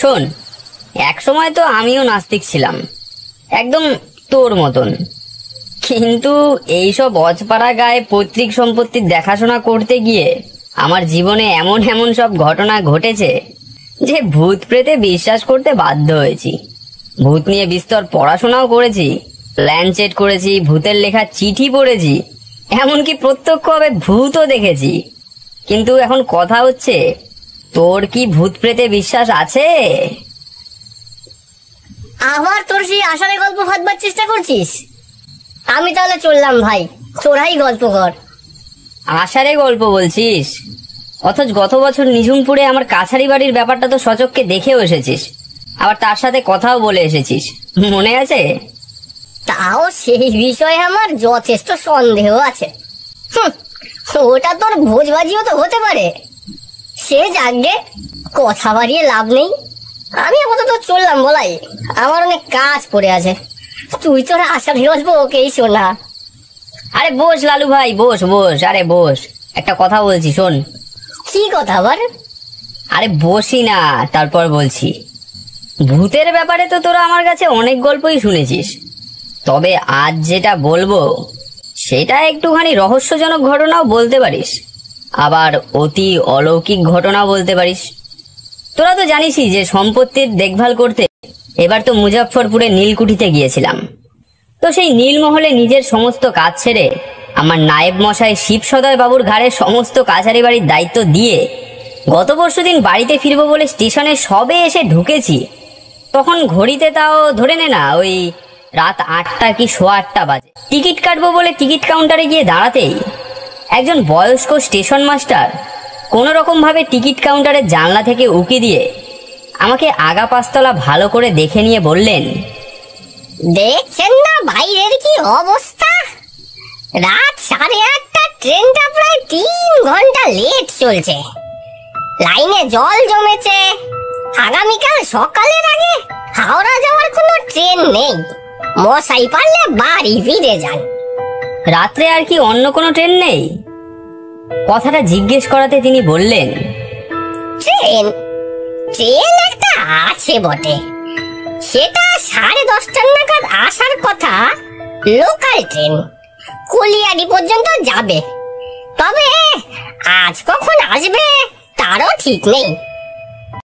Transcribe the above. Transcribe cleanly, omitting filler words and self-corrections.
শোন, এক সময় তো আমিও নাস্তিক ছিলাম, একদম তোর মতন। কিন্তু এইসব অজপাড়া গায়ে পৈতৃক সম্পত্তির দেখাশোনা করতে গিয়ে আমার জীবনে এমন এমন সব ঘটনা ঘটেছে যে ভূত প্রেতে বিশ্বাস করতে বাধ্য হয়েছি। ভূত নিয়ে বিস্তর পড়াশোনাও করেছি, ল্যান্ডচেট করেছি, ভূতের লেখা চিঠি পড়েছি, এমনকি প্রত্যক্ষভাবে ভূতও দেখেছি। কিন্তু এখন কথা হচ্ছে, তোর কি ভূত প্রেতে বিশ্বাস আছে? আবার তোর সেই আষাঢ়ে গল্প ভাববার চেষ্টা করছিস? আমি তাহলে চললাম ভাই, তোরাই গল্প কর। আষাঢ়ে গল্প বলছিস? অথচ গত বছর নিঝুমপুরে আমার কাছারি বাড়ির ব্যাপারটা তো সচক্ষে দেখেও এসেছিস, আবার তার সাথে কথাও বলে এসেছিস, মনে আছে? তাও সেই বিষয়ে আমার যথেষ্ট সন্দেহ আছে। ওটা তোর ভোজবাজিও তো হতে পারে। সে যাকগে, কথা বাড়িয়ে লাভ নেই। আমি আপাতত চললাম বলাই, আমার অনেক কাজ পড়ে আছে। তুই তোর আষাঢ়ে গল্প ওকেই শোনা। আরে বস লালু ভাই, বস বস, আরে বস, একটা কথা বলছি শোন। কি কথা আবার? আরে বসি না, তারপর বলছি। ভূতের ব্যাপারে তো তোরা আমার কাছে অনেক গল্পই শুনেছিস, তবে আজ যেটা বলবো সেটা একটুখানি রহস্যজনক ঘটনাও বলতে পারিস, আবার অতি অলৌকিক ঘটনাও বলতে পারিস। তোরা তো জানিসই যে সম্পত্তির দেখভাল করতে এবার তো মুজাফফরপুরে নীলকুঠিতে গিয়েছিলাম। তো সেই নীলমহলে নিজের সমস্ত কাজ ছেড়ে আমার নায়েব মশাই শিবসদয় বাবুর ঘাড়ে সমস্ত কাছারি বাড়ির দায়িত্ব দিয়ে গত পরশুদিন বাড়িতে ফিরবো বলে স্টেশনে সবে এসে ঢুকেছি, তখন ঘড়িতে তাও ধরে নে না ওই রাত 8টা কি 8:15 বাজে। টিকিট কাটবো বলে টিকিট কাউন্টারে গিয়ে দাঁড়াতেই একজন বয়স্ক স্টেশন মাস্টার কোনো রকম ভাবে টিকিট কাউন্টারের জানলা থেকে উকি দিয়ে আমাকে আগা পাঁচতলা ভালো করে দেখে নিয়ে বললেন, দেখছেন না বাইরের কি অবস্থা? রাত 8:30 ট্রেনটা প্রায় 3 ঘন্টা লেট চলছে। লাইনে জল জমেছে। আগামীকাল সকালের আগে হাওড়া যাওয়ার কোনো ট্রেন নেই। মশাই পারলে বাড়ি ফিরে যান। রাত্রে আর কি অন্য কোনো ট্রেন নেই? কথাটা জিজ্ঞেস করাতে তিনি বললেন, ট্রেন ট্রেন একটা আছে বটে, সেটা 10:30 নাগাদ আসার কথা। লোকাল ট্রেন কলিয়ারি পর্যন্ত যাবে, তবে আজ কখন আসবে তারও ঠিক নেই।